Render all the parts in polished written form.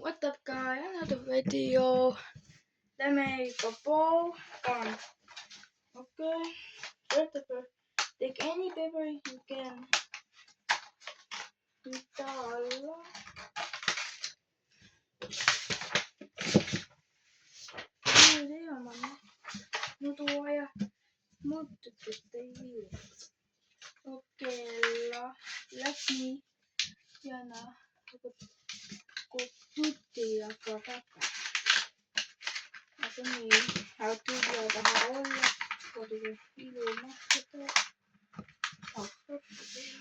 What's up guys, another video. Let me go ball on. Okay. First of all, take any paper you can install. Nu tuo ja muuttu sitten hiukan. Kokeilla läpi ja kutti ja kakka. Alltså ni har tidigare det här olja på det ilmasket och okei,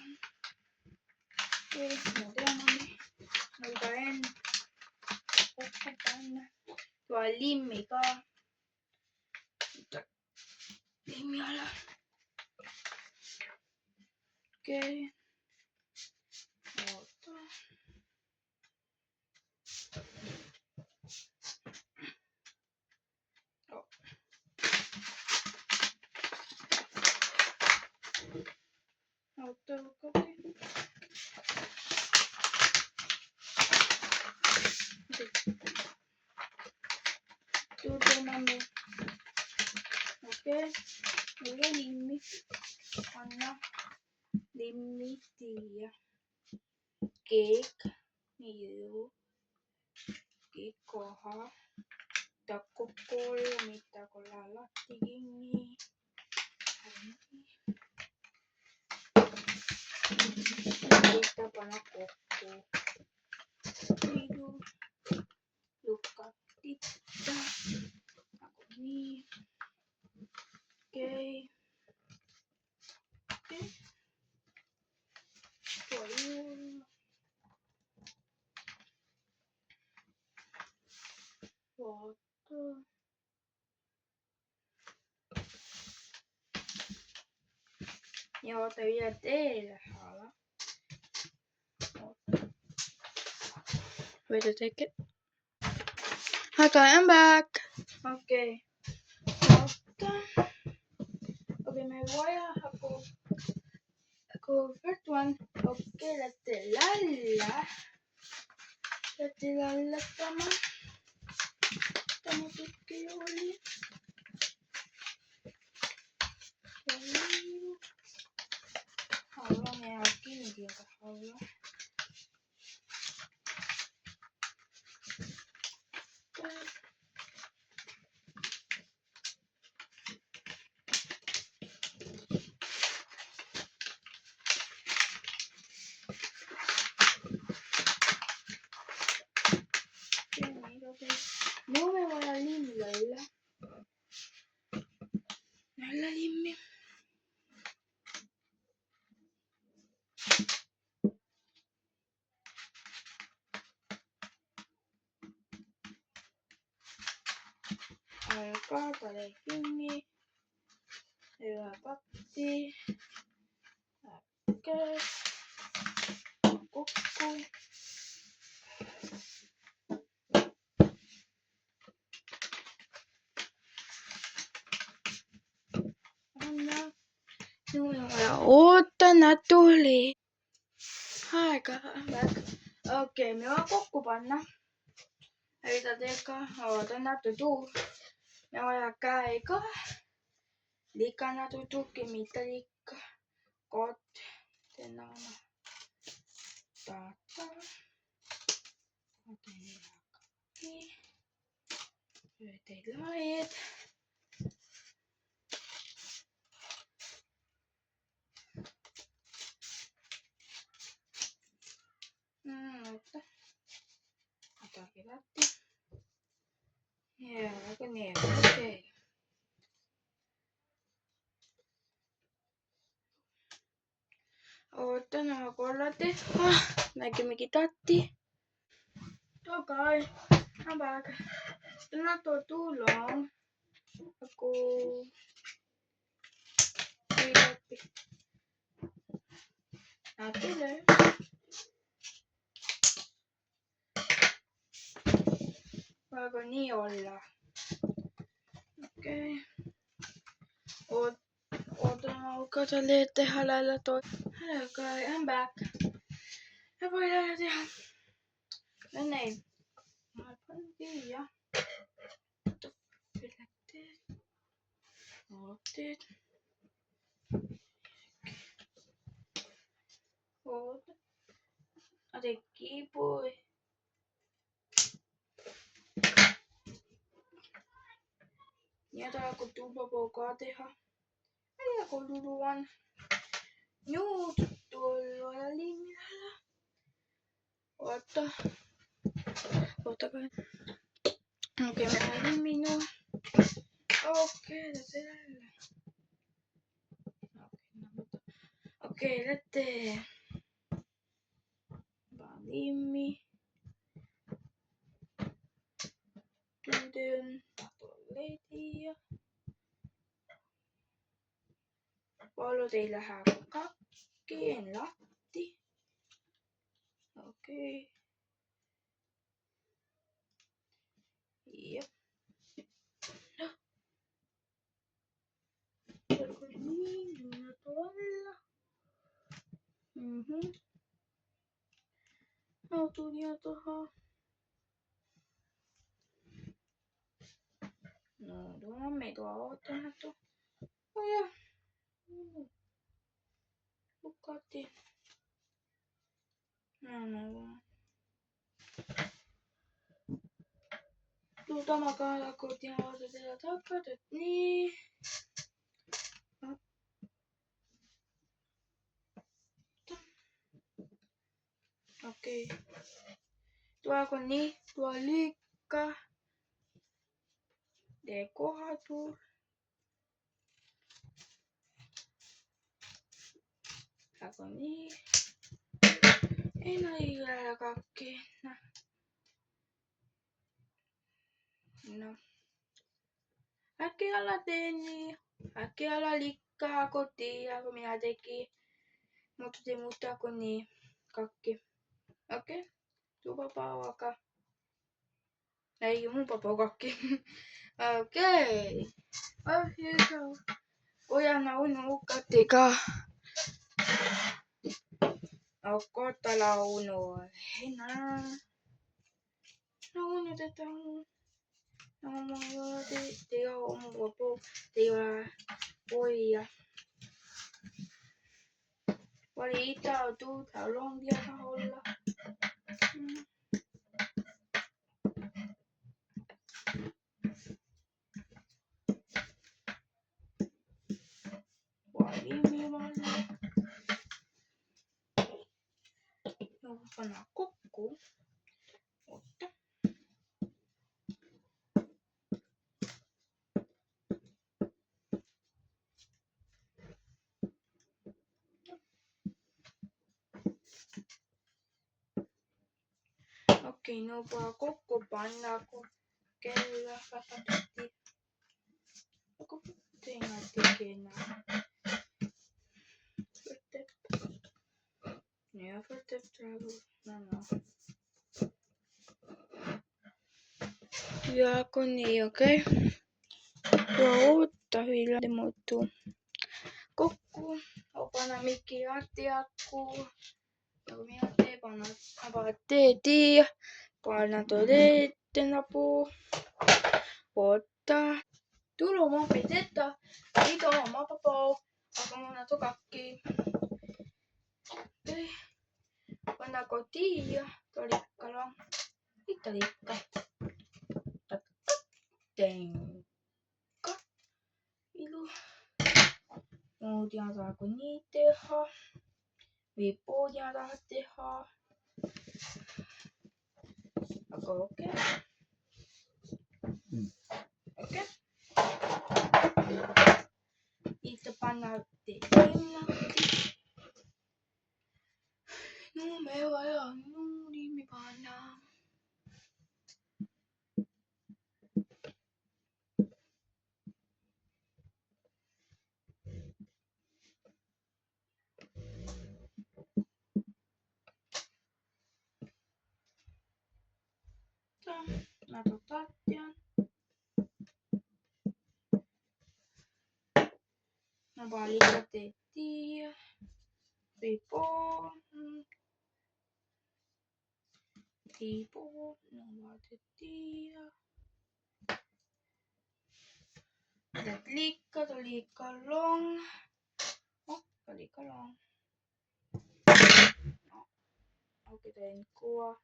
muuten noita en tänne. Tuo limmi ka. Limmi ala. Okei. Oota. Tuutemami. Okei. Mulla limmi. Anna limmi tiia. Kek. Niu. Kikoha. Takkokolla. Mitä kolla lattikingi. Kita panna kokkoon. Niu. Lukka titta. Aku niin. Okei. Okei. Tuo julla. Foto. Ja oota vielä teille hala. Wait a second. Hi guys, I'm back. Okay. Okay, my wire go first one. Okay, let's lalla tämä tukki oli. Haluan ja kiinni haluan. Nu me voy a limpiarla. La limpio. Alkaa tale kingi. Hyvä patti. Okei. Kukku. Anna. Ootana tuli. Aika back. Okei, me vaan kokku panna. Ei teka. Ootana tutu. Me vaan käika. Likana tutukki mitä likka. Kot. Tenana. Tata. Otetaan kakki. Yritetään lait. Mutta. Otakin latti. Joo, aika niin. Okei. Oota, nämä kollate. Näkemmekin tatti. Okay, I'm back. It's not too long. Aku silapi. Tule. Voiko niin olla? Okei. Oota, alkaa tälleen tehdä lailla toi. Hello guys, I'm back. Ja voidaan tehdä. No niin. Via. Otet. Otet. Adekki poi. Niitä kun tuupapokaa tehdä. Ja kun duluan. Juut tuolla ja linjalla. Ottakaa. Okei, mä minun. Okei, tällä. Okei, lähtee. Valimi. Tytön. Toiletia. Valot ei lähde kakkeen latti. Okei. Jep. No. Niin, tuolla. Autolia tuohon. No, tuolla me tuo ottana tuo. No ja. Lukattiin. No vaan. Tuolta makaa kotiin otetella takkaat, niin. Okei. Tuoko niin? Tuo liikka. De kohatu. Tuoko niin? Ei näillä kakki. No. Äkkiä teen niin. Äkkiä liikkaa kotiin, kun minä tekin. Mutta te muuta kuin niin. Kakki. Okei. Tuo papaa vaikka. Ei mun papaa kakki. Okei. Hieno. Pojana unukkatikaa. Kotala unu. Heinä. No unutetaan. No mulla te on mun papaa. Te on poja. Vali itä on tuuta longia taholla. Vali. No panna kokku. Otta. Okei, no vaan kokku panna kun kello kasvatti. Joko teina tekemään. Ja för travel. No. Ja kun niin, okei. Tuo uutta hyvin muuttuu. Kokku. Opana mikki lattiakku. Ja kun minä teen panna avaat teetiin. Panna tuo teetten apuu. Ottaa. Tulo mun pitää. Ito oma papou. Aika mona tukakki. Okei. Panna kotiin ja tolikkala. Mitä liikka? Tenkka. Ilu. Muut saako niitä tehdä. Viippuut saa tehdä. Okei. Okei. Itse panna teemlatti. No me vajan nuudimi panna. Mä tattian. Mä vaan liikatettiin. Pipo. No tiedä. Det lika lång. Lika lång. Okei, tein kuva.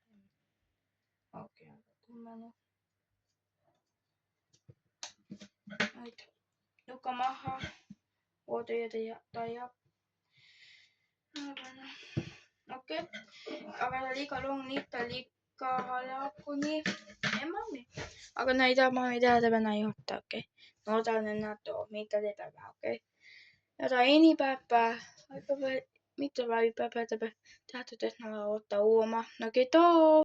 Okei, tummennut. Joka maha. Vuotoja tai ja. Okei. Aga lika lång lika halakuni. Mami. Aga näitä mami tehdä näin ottaa, okei. No otan enää tuo, mitä tehdään, okei. Jotain inipäppää. Mitä vai päppää tähtä tehdään ottaa uoma. Okei,